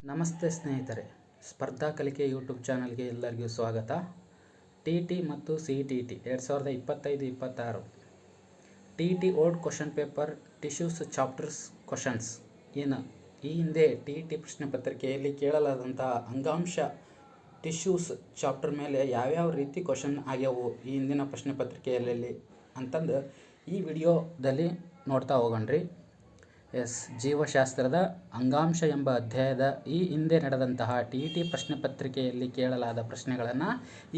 ನಮಸ್ತೆ ಸ್ನೇಹಿತರೆ, ಸ್ಪರ್ಧಾ ಕಲಿಕೆ ಯೂಟ್ಯೂಬ್ ಚಾನಲ್ಗೆ ಎಲ್ಲರಿಗೂ ಸ್ವಾಗತ. ಟಿ ಮತ್ತು CET 2025-26 T old question paper tissues chapters questions. ಏನು ಈ ಹಿಂದೆ ಟಿ ಪ್ರಶ್ನೆ ಪತ್ರಿಕೆಯಲ್ಲಿ ಕೇಳಲಾದಂಥ ಅಂಗಾಂಶ ಟಿಶ್ಯೂಸ್ ಚಾಪ್ಟರ್ ಮೇಲೆ ಯಾವ್ಯಾವ ರೀತಿ ಕ್ವಶನ್ ಆಗ್ಯಾವು ಈ ಹಿಂದಿನ ಪ್ರಶ್ನೆ ಪತ್ರಿಕೆಯಲ್ಲಿ ಅಂತಂದು ಈ ವಿಡಿಯೋದಲ್ಲಿ ನೋಡ್ತಾ ಹೋಗೋಣ್ರಿ. ಜೀವಶಾಸ್ತ್ರದ ಅಂಗಾಂಶ ಎಂಬ ಅಧ್ಯಾಯದ ಈ ಹಿಂದೆ ನಡೆದಂತಹ ಟಿ ಪ್ರಶ್ನೆ ಪತ್ರಿಕೆಯಲ್ಲಿ ಕೇಳಲಾದ ಪ್ರಶ್ನೆಗಳನ್ನು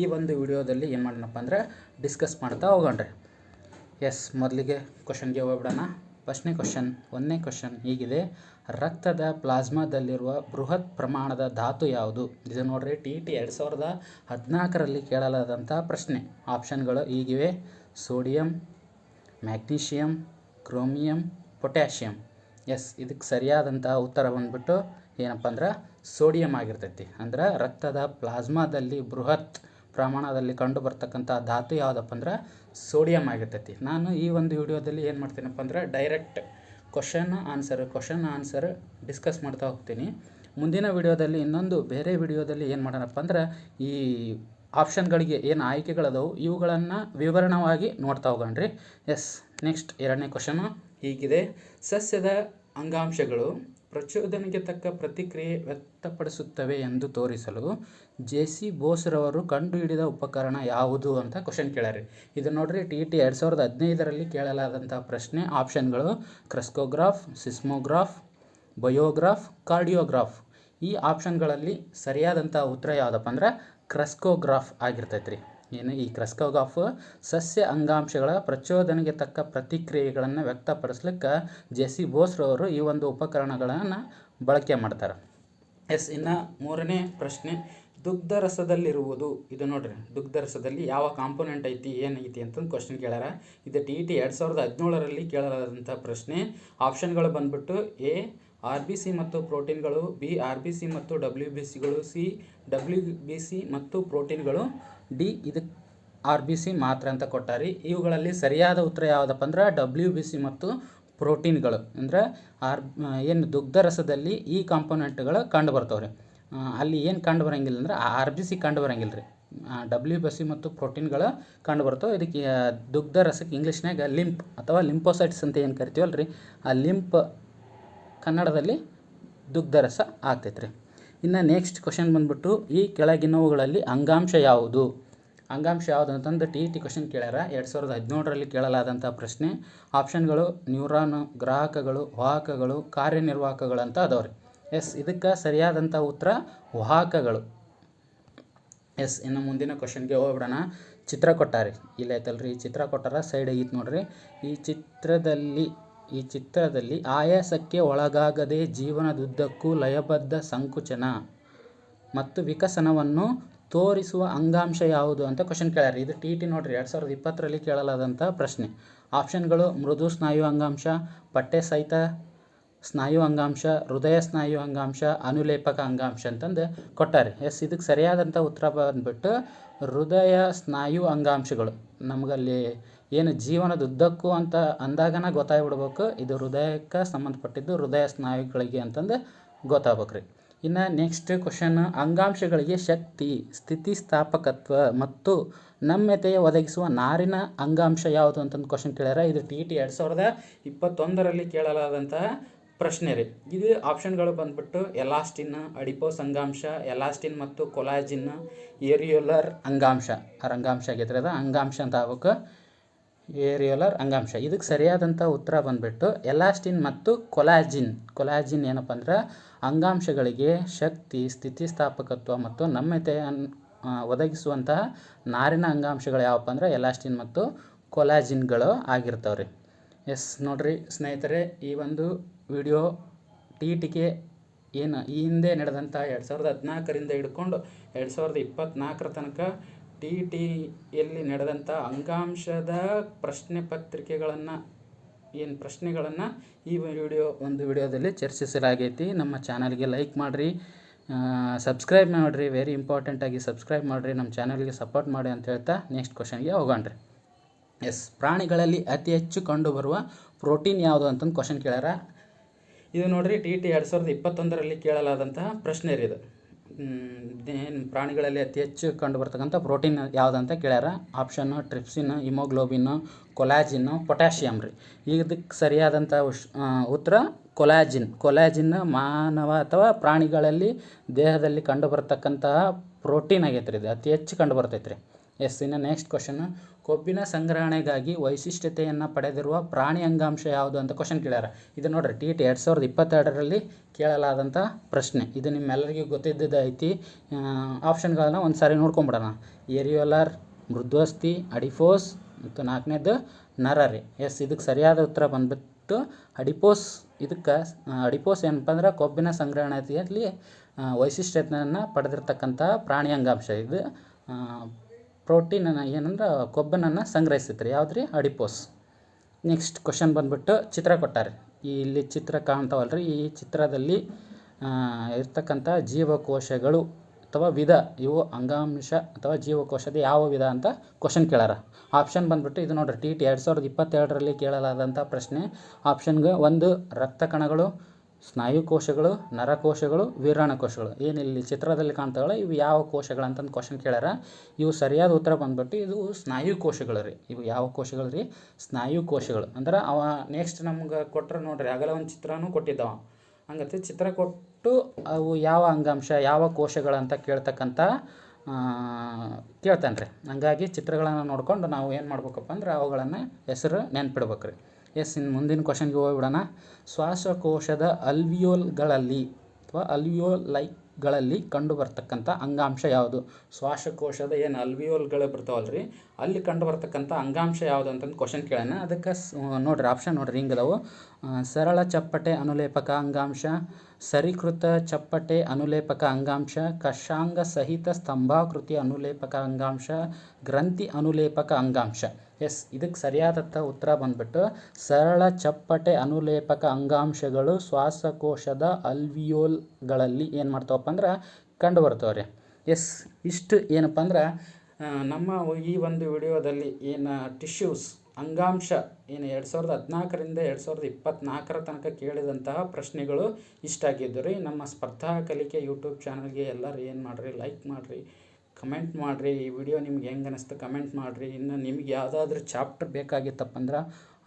ಈ ಒಂದು ವಿಡಿಯೋದಲ್ಲಿ ಏನು ಮಾಡೋಣಪ್ಪ ಅಂದರೆ ಡಿಸ್ಕಸ್ ಮಾಡ್ತಾ ಹೋಗೋಣ್ರಿ. ಮೊದಲಿಗೆ ಕ್ವಶನ್ಗೆ ಹೋಗ್ಬಿಡೋಣ. ಒಂದನೇ ಕ್ವಶನ್ ಹೀಗಿದೆ: ರಕ್ತದ ಪ್ಲಾಸ್ಮಾದಲ್ಲಿರುವ ಬೃಹತ್ ಪ್ರಮಾಣದ ಧಾತು ಯಾವುದು? ಇದು ನೋಡ್ರಿ, ಟಿ 2014ರಲ್ಲಿ ಕೇಳಲಾದಂಥ ಪ್ರಶ್ನೆ. ಆಪ್ಷನ್ಗಳು ಹೀಗಿವೆ: ಸೋಡಿಯಂ, ಮ್ಯಾಗ್ನೀಷಿಯಂ, ಕ್ರೋಮಿಯಂ, ಪೊಟ್ಯಾಷಿಯಂ. ಇದಕ್ಕೆ ಸರಿಯಾದಂಥ ಉತ್ತರ ಬಂದ್ಬಿಟ್ಟು ಏನಪ್ಪ ಅಂದ್ರೆ ಸೋಡಿಯಂ ಆಗಿರ್ತೈತಿ. ಅಂದ್ರೆ ರಕ್ತದ ಪ್ಲಾಸ್ಮಾದಲ್ಲಿ ಬೃಹತ್ ಪ್ರಮಾಣದಲ್ಲಿ ಕಂಡು ಬರ್ತಕ್ಕಂಥ ಧಾತು ಯಾವುದಪ್ಪ ಅಂದ್ರೆ ಸೋಡಿಯಂ ಆಗಿರ್ತೈತಿ. ನಾನು ಈ ಒಂದು ವಿಡಿಯೋದಲ್ಲಿ ಏನು ಮಾಡ್ತೀನಪ್ಪ ಅಂದ್ರೆ ಡೈರೆಕ್ಟ್ ಕ್ವಶನ್ ಆನ್ಸರ್ ಡಿಸ್ಕಸ್ ಮಾಡ್ತಾ ಹೋಗ್ತೀನಿ. ಮುಂದಿನ ವಿಡಿಯೋದಲ್ಲಿ ಇನ್ನೊಂದು ಬೇರೆ ವಿಡಿಯೋದಲ್ಲಿ ಏನು ಮಾಡೋಣಪ್ಪ ಅಂದ್ರೆ ಈ ಆಪ್ಷನ್ಗಳಿಗೆ ಏನು ಆಯ್ಕೆಗಳದವು ಇವುಗಳನ್ನು ವಿವರಣವಾಗಿ ನೋಡ್ತಾ ಹೋಗೋಣ್ರಿ. ನೆಕ್ಸ್ಟ್ ಎರಡನೇ ಕ್ವಶನು ಹೀಗಿದೆ: ಸಸ್ಯದ ಅಂಗಾಂಶಗಳು ಪ್ರಚೋದನೆಗೆ ತಕ್ಕ ಪ್ರತಿಕ್ರಿಯೆ ವ್ಯಕ್ತಪಡಿಸುತ್ತವೆ ಎಂದು ತೋರಿಸಲು ಜೆ.ಸಿ. ಬೋಸ್ರವರು ಕಂಡುಹಿಡಿದ ಉಪಕರಣ ಯಾವುದು ಅಂತ ಕ್ವಶನ್ ಕೇಳ್ಯಾರಿ. ಇದು ನೋಡ್ರಿ, ಟಿ 2015ರಲ್ಲಿ ಕೇಳಲಾದಂಥ ಪ್ರಶ್ನೆ. ಆಪ್ಷನ್ಗಳು ಕ್ರೆಸ್ಕೋಗ್ರಾಫ್, ಸಿಸ್ಮೋಗ್ರಾಫ್, ಬಯೋಗ್ರಾಫ್, ಕಾರ್ಡಿಯೋಗ್ರಾಫ್. ಈ ಆಪ್ಷನ್ಗಳಲ್ಲಿ ಸರಿಯಾದಂಥ ಉತ್ತರ ಯಾವುದಪ್ಪ ಅಂದ್ರೆ ಕ್ರೆಸ್ಕೋಗ್ರಾಫ್ ಆಗಿರ್ತೈತೆ ರೀ. ಈ ಕ್ರೆಸ್ಕೋಗ್ರಾಫ್ ಸಸ್ಯ ಅಂಗಾಂಶಗಳ ಪ್ರಚೋದನೆಗೆ ತಕ್ಕ ಪ್ರತಿಕ್ರಿಯೆಗಳನ್ನು ವ್ಯಕ್ತಪಡಿಸ್ಲಿಕ್ಕೆ ಜೆ.ಸಿ. ಬೋಸ್ರವರು ಈ ಒಂದು ಉಪಕರಣಗಳನ್ನು ಬಳಕೆ ಮಾಡ್ತಾರೆ. ಇನ್ನು ಮೂರನೇ ಪ್ರಶ್ನೆ: ದುಗ್ಧರಸದಲ್ಲಿರುವುದು. ಇದು ನೋಡ್ರಿ, ದುಗ್ಧರಸದಲ್ಲಿ ಯಾವ ಕಾಂಪೋನೆಂಟ್ ಐತಿ, ಏನೈತಿ ಅಂತಂದು ಕ್ವಶನ್ ಕೇಳ್ಯಾರ. ಇದು ಟಿ 2017ರಲ್ಲಿ ಕೇಳಲಾದಂಥ ಪ್ರಶ್ನೆ. ಆಪ್ಷನ್ಗಳು ಬಂದ್ಬಿಟ್ಟು ಎ RBC ಮತ್ತು ಪ್ರೋಟೀನ್ಗಳು, ಬಿ RBC ಮತ್ತು WBCಗಳು, ಸಿ WBC ಮತ್ತು ಪ್ರೋಟೀನ್ಗಳು, ಡಿ ಇದಕ್ಕೆ RBC ಮಾತ್ರ ಅಂತ ಕೊಟ್ಟಾರಿ. ಇವುಗಳಲ್ಲಿ ಸರಿಯಾದ ಉತ್ತರ ಯಾವುದಪ್ಪ ಅಂದ್ರೆ WBC ಮತ್ತು ಪ್ರೋಟೀನ್ಗಳು. ಅಂದರೆ ಏನು ದುಗ್ಧರಸದಲ್ಲಿ ಈ ಕಾಂಪೋನೆಂಟ್ಗಳು ಕಂಡು ಬರ್ತಾವ್ರಿ. ಅಲ್ಲಿ ಏನು ಕಂಡು ಬರೋಂಗಿಲ್ಲ ಅಂದ್ರೆ RBC ಕಂಡು ಬರೋಂಗಿಲ್ಲ ರೀ. WBC ಮತ್ತು ಪ್ರೋಟೀನ್ಗಳು ಕಂಡು ಬರ್ತಾವೆ. ಇದಕ್ಕೆ ದುಗ್ಧರಸಕ್ಕೆ ಇಂಗ್ಲೀಷ್ನಾಗ ಲಿಂಪ್ ಅಥವಾ ಲಿಂಪೋಸೈಟ್ಸ್ ಅಂತ ಏನು ಕರಿತೀವಲ್ಲ ರೀ, ಆ ಲಿಂಪ್ ಕನ್ನಡದಲ್ಲಿ ದುಗ್ಧರಸ ಆಗ್ತೈತೆ ರೀ. ಇನ್ನು ನೆಕ್ಸ್ಟ್ ಕ್ವಶನ್ ಬಂದ್ಬಿಟ್ಟು ಈ ಕೆಳಗಿನವುಗಳಲ್ಲಿ ಅಂಗಾಂಶ ಯಾವುದು ಅಂತಂದು ಟಿ ಕ್ವಶನ್ ಕೇಳ್ಯಾರ. 2017ರಲ್ಲಿ ಕೇಳಲಾದಂಥ ಪ್ರಶ್ನೆ. ಆಪ್ಷನ್ಗಳು ನ್ಯೂರಾನ್, ಗ್ರಾಹಕಗಳು, ವಾಹಕಗಳು, ಕಾರ್ಯನಿರ್ವಾಹಕಗಳು ಅಂತ ಅದಾವ್ರಿ. ಇದಕ್ಕೆ ಸರಿಯಾದಂಥ ಉತ್ತರ ವಾಹಕಗಳು. ಇನ್ನು ಮುಂದಿನ ಕ್ವಶನ್ಗೆ ಹೋಗ್ಬಿಡೋಣ. ಚಿತ್ರ ಕೊಟ್ಟಾರಿ, ಇಲ್ಲ ಐತಲ್ರಿ, ಈ ಚಿತ್ರ ಕೊಟ್ಟಾರ, ಸೈಡ್ ಆಗಿತ್ತು ನೋಡ್ರಿ. ಈ ಚಿತ್ರದಲ್ಲಿ ಆಯಾಸಕ್ಕೆ ಒಳಗಾಗದೆ ಜೀವನದುದ್ದಕ್ಕೂ ಲಯಬದ್ಧ ಸಂಕುಚನ ಮತ್ತು ವಿಕಸನವನ್ನು ತೋರಿಸುವ ಅಂಗಾಂಶ ಯಾವುದು ಅಂತ ಕ್ವಶನ್ ಕೇಳ್ಯಾರ. ಇದು ಟಿ ನೋಡ್ರಿ, 2020ರಲ್ಲಿ ಕೇಳಲಾದಂಥ ಪ್ರಶ್ನೆ. ಆಪ್ಷನ್ಗಳು ಮೃದು ಸ್ನಾಯು ಅಂಗಾಂಶ, ಪಟ್ಟೆ ಸಹಿತ ಸ್ನಾಯು ಅಂಗಾಂಶ, ಹೃದಯ ಸ್ನಾಯು ಅಂಗಾಂಶ, ಅನುಲೇಪಕ ಅಂಗಾಂಶ ಅಂತಂದು ಕೊಟ್ಟಾರೆ. ಇದಕ್ಕೆ ಸರಿಯಾದಂಥ ಉತ್ತರ ಬಂದ್ಬಿಟ್ಟು ಹೃದಯ ಸ್ನಾಯು ಅಂಗಾಂಶಗಳು. ನಮಗಲ್ಲಿ ಏನು ಜೀವನದುದ್ದಕ್ಕೂ ಅಂತ ಅಂದಾಗನ ಗೊತ್ತಾಗ್ಬಿಡ್ಬೇಕು ಇದು ಹೃದಯಕ್ಕೆ ಸಂಬಂಧಪಟ್ಟಿದ್ದು, ಹೃದಯ ಸ್ನಾಯುಗಳಿಗೆ ಅಂತಂದು ಗೊತ್ತಾಗ್ಬೇಕ್ರಿ. ಇನ್ನು ನೆಕ್ಸ್ಟ್ ಕ್ವಶನ್: ಅಂಗಾಂಶಗಳಿಗೆ ಶಕ್ತಿ, ಸ್ಥಿತಿಸ್ಥಾಪಕತ್ವ ಮತ್ತು ನಮ್ಯತೆಯ ಒದಗಿಸುವ ನಾರಿನ ಅಂಗಾಂಶ ಯಾವುದು ಅಂತಂದು ಕ್ವಶನ್ ಕೇಳ್ಯಾರ. ಇದು ಟಿ 2021ರಲ್ಲಿ ಕೇಳಲಾದಂತಹ ಪ್ರಶ್ನೆ ರೀ. ಇದು ಆಪ್ಷನ್ಗಳು ಬಂದ್ಬಿಟ್ಟು ಎಲಾಸ್ಟಿನ್, ಅಡಿಪೋಸ್ ಅಂಗಾಂಶ, ಎಲಾಸ್ಟಿನ್ ಮತ್ತು ಕೊಲಾಜಿನ್, ಏರಿಯೋಲರ್ ಅಂಗಾಂಶ. ಅಂಗಾಂಶ ಆಗೈತ್ರಿ, ಅದು ಅಂಗಾಂಶ ಅಂತ ಆಗ್ಬೇಕು, ಏರಿಯೋಲರ್ ಅಂಗಾಂಶ. ಇದಕ್ಕೆ ಸರಿಯಾದಂಥ ಉತ್ತರ ಬಂದ್ಬಿಟ್ಟು ಎಲಾಸ್ಟಿನ್ ಮತ್ತು ಕೊಲಾಜಿನ್ ಏನಪ್ಪ ಅಂದ್ರೆ ಅಂಗಾಂಶಗಳಿಗೆ ಶಕ್ತಿ, ಸ್ಥಿತಿಸ್ಥಾಪಕತ್ವ ಮತ್ತು ನಮ್ಯತೆಯನ್ನು ಒದಗಿಸುವಂತಹ ನಾರಿನ ಅಂಗಾಂಶಗಳು ಯಾವಪ್ಪ ಅಂದ್ರೆ ಎಲಾಸ್ಟಿನ್ ಮತ್ತು ಕೊಲಾಜಿನ್ಗಳು ಆಗಿರ್ತಾವ್ರಿ. ನೋಡ್ರಿ ಸ್ನೇಹಿತರೆ, ಈ ಒಂದು ವಿಡಿಯೋ ಟಿಗೆ ಏನು ಈ ಹಿಂದೆ ನಡೆದಂಥ 2014ರಿಂದ ಹಿಡ್ಕೊಂಡು 2024 ತನಕ ಟಿಯಲ್ಲಿ ನಡೆದಂಥ ಅಂಗಾಂಶದ ಪ್ರಶ್ನೆ ಪತ್ರಿಕೆಗಳನ್ನು ಈ ವಿಡಿಯೋದಲ್ಲಿ ಚರ್ಚಿಸಲಾಗೈತಿ. ನಮ್ಮ ಚಾನಲ್ಗೆ ಲೈಕ್ ಮಾಡಿರಿ, ಸಬ್ಸ್ಕ್ರೈಬ್ ಮಾಡಿರಿ, ವೆರಿ ಇಂಪಾರ್ಟೆಂಟಾಗಿ ಸಬ್ಸ್ಕ್ರೈಬ್ ಮಾಡಿರಿ, ನಮ್ಮ ಚಾನಲ್ಗೆ ಸಪೋರ್ಟ್ ಮಾಡಿ ಅಂತ ಹೇಳ್ತಾ ನೆಕ್ಸ್ಟ್ ಕ್ವಶನ್ಗೆ ಹೋಗೋಣ್ರಿ. ಪ್ರಾಣಿಗಳಲ್ಲಿ ಅತಿ ಹೆಚ್ಚು ಕಂಡುಬರುವ ಪ್ರೋಟೀನ್ ಯಾವುದು ಅಂತಂದು ಕ್ವಶನ್ ಕೇಳ್ಯಾರ. ಇದು ನೋಡಿರಿ ಟಿ 2021ರಲ್ಲಿ ಕೇಳಲಾದಂತಹ ಪ್ರಶ್ನೆ ರೀ ಇದು. ಏನು ಪ್ರಾಣಿಗಳಲ್ಲಿ ಅತಿ ಹೆಚ್ಚು ಕಂಡು ಬರ್ತಕ್ಕಂಥ ಪ್ರೋಟೀನ್ ಯಾವುದಂತ ಕೇಳ್ಯಾರ. Option trypsin, haemoglobin, collagen, potassium ರೀ. ಇದಕ್ಕೆ ಸರಿಯಾದಂಥ ಉತ್ತರ ಕೊಲಾಜಿನ್ ಮಾನವ ಅಥವಾ ಪ್ರಾಣಿಗಳಲ್ಲಿ ದೇಹದಲ್ಲಿ ಕಂಡು ಬರ್ತಕ್ಕಂತಹ ಪ್ರೋಟೀನ್ ಆಗೈತೆ ರೀ. ಇದು ಅತಿ ಹೆಚ್ಚು ಕಂಡು ಬರ್ತೈತೆ ರೀ. ಇನ್ನು ನೆಕ್ಸ್ಟ್ ಕ್ವಶನ್, ಕೊಬ್ಬಿನ ಸಂಗ್ರಹಣೆಗಾಗಿ ವೈಶಿಷ್ಟ್ಯತೆಯನ್ನು ಪಡೆದಿರುವ ಪ್ರಾಣಿ ಅಂಗಾಂಶ ಯಾವುದು ಅಂತ ಕ್ವಶನ್ ಕೇಳ್ಯಾರ. ಇದು ನೋಡ್ರಿ ಟಿ 2022ರಲ್ಲಿ ಕೇಳಲಾದಂಥ ಪ್ರಶ್ನೆ. ಇದು ನಿಮ್ಮೆಲ್ಲರಿಗೂ ಗೊತ್ತಿದ್ದದ್ದು ಐತಿ. ಆಪ್ಷನ್ಗಳನ್ನ ಒಂದು ಸಾರಿ ನೋಡ್ಕೊಂಬಿಡೋಣ. ಏರಿಯೋಲಾರ್, ಮೃದ್ವಸ್ಥಿ, ಅಡಿಫೋಸ್ ಮತ್ತು 4ನೇದು ನರರಿ. ಇದಕ್ಕೆ ಸರಿಯಾದ ಉತ್ತರ ಬಂದ್ಬಿಟ್ಟು ಅಡಿಪೋಸ್. ಇದಕ್ಕೆ ಅಡಿಪೋಸ್ ಏನಪ್ಪ ಅಂದ್ರೆ ಕೊಬ್ಬಿನ ಸಂಗ್ರಹಣೆಯಲ್ಲಿ ವೈಶಿಷ್ಟ್ಯತೆಯನ್ನು ಪಡೆದಿರ್ತಕ್ಕಂಥ ಪ್ರಾಣಿ ಅಂಗಾಂಶ. ಇದು ಪ್ರೋಟೀನನ್ನು ಏನಂದ್ರೆ ಕೊಬ್ಬನನ್ನು ಸಂಗ್ರಹಿಸ್ತೈತೆ ರೀ. ಯಾವ್ದು ರೀ? ಅಡಿಪೋಸ್. ನೆಕ್ಸ್ಟ್ ಕ್ವಶನ್ ಬಂದ್ಬಿಟ್ಟು ಚಿತ್ರ ಕೊಟ್ಟಾರೆ. ಇಲ್ಲಿ ಚಿತ್ರ ಕಾಣ್ತಾವಲ್ರಿ, ಈ ಚಿತ್ರದಲ್ಲಿ ಇರ್ತಕ್ಕಂಥ ಜೀವಕೋಶಗಳು ಅಥವಾ ವಿಧ, ಇವು ಅಂಗಾಂಶ ಅಥವಾ ಜೀವಕೋಶದ ಯಾವ ವಿಧ ಅಂತ ಕ್ವಶನ್ ಕೇಳಾರ. ಆಪ್ಷನ್ ಬಂದ್ಬಿಟ್ಟು ಇದು ನೋಡ್ರಿ ಟಿ 2022ರಲ್ಲಿ ಕೇಳಲಾದಂಥ ಪ್ರಶ್ನೆ. ಆಪ್ಷನ್ಗೆ 1 ರಕ್ತ ಕಣಗಳು, ಸ್ನಾಯುಕೋಶಗಳು, ನರಕೋಶಗಳು, ವೀರ್ಯಾಣುಕೋಶಗಳು. ಏನಿಲ್ಲಿ ಚಿತ್ರದಲ್ಲಿ ಕಾಣ್ತಾವಲ್ಲ ಇವು ಯಾವ ಕೋಶಗಳು ಅಂತಂದು ಕ್ವಶನ್ ಕೇಳ್ಯಾರ. ಇವು ಸರಿಯಾದ ಉತ್ತರ ಬಂದ್ಬಿಟ್ಟು ಇದು ಸ್ನಾಯುಕೋಶಗಳು ರೀ. ಇವು ಯಾವ ಕೋಶಗಳು ರೀ? ಸ್ನಾಯುಕೋಶಗಳು. ಅಂದ್ರೆ ಅವ ನೆಕ್ಸ್ಟ್ ನಮ್ಗೆ ಕೊಟ್ಟರೆ ನೋಡ್ರಿ, ಆಗಲೇ ಒಂದು ಚಿತ್ರನೂ ಕೊಟ್ಟಿದ್ದವ. ಹಂಗತಿ ಚಿತ್ರ ಕೊಟ್ಟು ಅವು ಯಾವ ಅಂಗಾಂಶ ಯಾವ ಕೋಶಗಳಂತ ಕೇಳ್ತಾನೆ ರೀ. ಹಂಗಾಗಿ ಚಿತ್ರಗಳನ್ನು ನೋಡ್ಕೊಂಡು ನಾವು ಏನು ಮಾಡ್ಬೇಕಪ್ಪ ಅಂದ್ರೆ ಅವುಗಳನ್ನು ಹೆಸರು ನೆನ್ಪಿಡ್ಬೇಕು ರೀ. ಇನ್ನು ಮುಂದಿನ ಕ್ವಶನ್ಗೆ ಹೋಗ್ಬಿಡೋಣ. ಶ್ವಾಸಕೋಶದ ಅಲ್ವಿಯೋಲ್ಗಳಲ್ಲಿ ಅಥವಾ ಅಲ್ವಿಯೋಲೈಗಳಲ್ಲಿ ಕಂಡು ಬರ್ತಕ್ಕಂಥ ಅಂಗಾಂಶ ಯಾವುದು? ಶ್ವಾಸಕೋಶದ ಏನು ಅಲ್ವಿಯೋಲ್ಗಳು ಬರ್ತಾವಲ್ರಿ, ಅಲ್ಲಿ ಕಂಡು ಬರ್ತಕ್ಕಂಥ ಅಂಗಾಂಶ ಯಾವುದು ಅಂತಂದು ಕ್ವಶನ್ ಕೇಳೋಣ. ಅದಕ್ಕೆ ನೋಡ್ರಿ ಆಪ್ಷನ್ ನೋಡ್ರಿ ಹಿಂಗದವು. ಸರಳ ಚಪ್ಪಟೆ ಅನುಲೇಪಕ ಅಂಗಾಂಶ, ಸರೀಕೃತ ಚಪ್ಪಟೆ ಅನುಲೇಪಕ ಅಂಗಾಂಶ, ಕಷಾಂಗ ಸಹಿತ ಸ್ತಂಭಾಕೃತಿ ಅನುಲೇಪಕ ಅಂಗಾಂಶ, ಗ್ರಂಥಿ ಅನುಲೇಪಕ ಅಂಗಾಂಶ. ಇದಕ್ಕೆ ಸರಿಯಾದಂಥ ಉತ್ತರ ಬಂದ್ಬಿಟ್ಟು ಸರಳ ಚಪ್ಪಟೆ ಅನುಲೇಪಕ ಅಂಗಾಂಶಗಳು ಶ್ವಾಸಕೋಶದ ಅಲ್ವಿಯೋಲ್ಗಳಲ್ಲಿ ಏನು ಮಾಡ್ತಾವಪ್ಪ ಅಂದ್ರೆ ಕಂಡು ಬರ್ತಾವ್ರಿ. ಇಷ್ಟು ಏನಪ್ಪ ಅಂದ್ರೆ ನಮ್ಮ ಈ ಒಂದು ವಿಡಿಯೋದಲ್ಲಿ ಏನು ಟಿಶ್ಯೂಸ್ ಅಂಗಾಂಶ ಏನು 2014ರಿಂದ 2024 ತನಕ ಕೇಳಿದಂತಹ ಪ್ರಶ್ನೆಗಳು ಇಷ್ಟಾಗಿದ್ದು ರೀ. ನಮ್ಮ ಸ್ಪರ್ಧಾ ಕಲಿಕೆ ಯೂಟ್ಯೂಬ್ ಚಾನಲ್ಗೆ ಎಲ್ಲರೂ ಏನು ಮಾಡಿರಿ, ಲೈಕ್ ಮಾಡಿರಿ, ಕಮೆಂಟ್ ಮಾಡಿರಿ. ಈ ವಿಡಿಯೋ ನಿಮ್ಗೆ ಹೆಂಗೆ ಅನ್ನಿಸ್ತು ಕಮೆಂಟ್ ಮಾಡಿರಿ. ಇನ್ನು ನಿಮ್ಗೆ ಯಾವುದಾದ್ರೂ ಚಾಪ್ಟರ್ ಬೇಕಾಗಿತ್ತಪ್ಪ ಅಂದ್ರೆ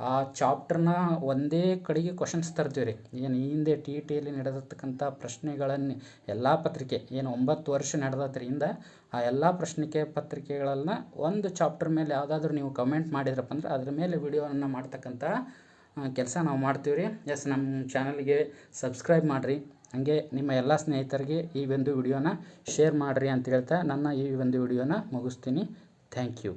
ಆ ಚಾಪ್ಟರ್ನ ಒಂದೇ ಕಡೆಗೆ ಕ್ವಶನ್ಸ್ ತರ್ತೀವಿ ರೀ. ಏನು ಈ ಹಿಂದೆ ಟಿ ಟಿಯಲ್ಲಿ ನಡೆದಿರ್ತಕ್ಕಂಥ ಪ್ರಶ್ನೆಗಳನ್ನು ಎಲ್ಲ ಪತ್ರಿಕೆ ಏನು 9 ವರ್ಷ ನಡೆದತ್ರಿಂದ ಆ ಎಲ್ಲ ಪತ್ರಿಕೆಗಳನ್ನ ಒಂದು ಚಾಪ್ಟರ್ ಮೇಲೆ ಯಾವುದಾದ್ರೂ ನೀವು ಕಮೆಂಟ್ ಮಾಡಿದ್ರಪ್ಪ ಅಂದ್ರೆ ಅದ್ರ ಮೇಲೆ ವಿಡಿಯೋವನ್ನು ಮಾಡ್ತಕ್ಕಂಥ ಕೆಲಸ ನಾವು ಮಾಡ್ತೀವಿ ರೀ. ನಮ್ಮ ಚಾನಲ್ಗೆ ಸಬ್ಸ್ಕ್ರೈಬ್ ಮಾಡಿರಿ. ಹಾಗೆ ನಿಮ್ಮ ಎಲ್ಲ ಸ್ನೇಹಿತರಿಗೆ ಈ ಒಂದು ವಿಡಿಯೋನ ಶೇರ್ ಮಾಡಿರಿ ಅಂತ ಹೇಳ್ತಾ ನನ್ನ ಈ ಒಂದು ವಿಡಿಯೋನ ಮುಗಿಸ್ತೀನಿ. Thank you.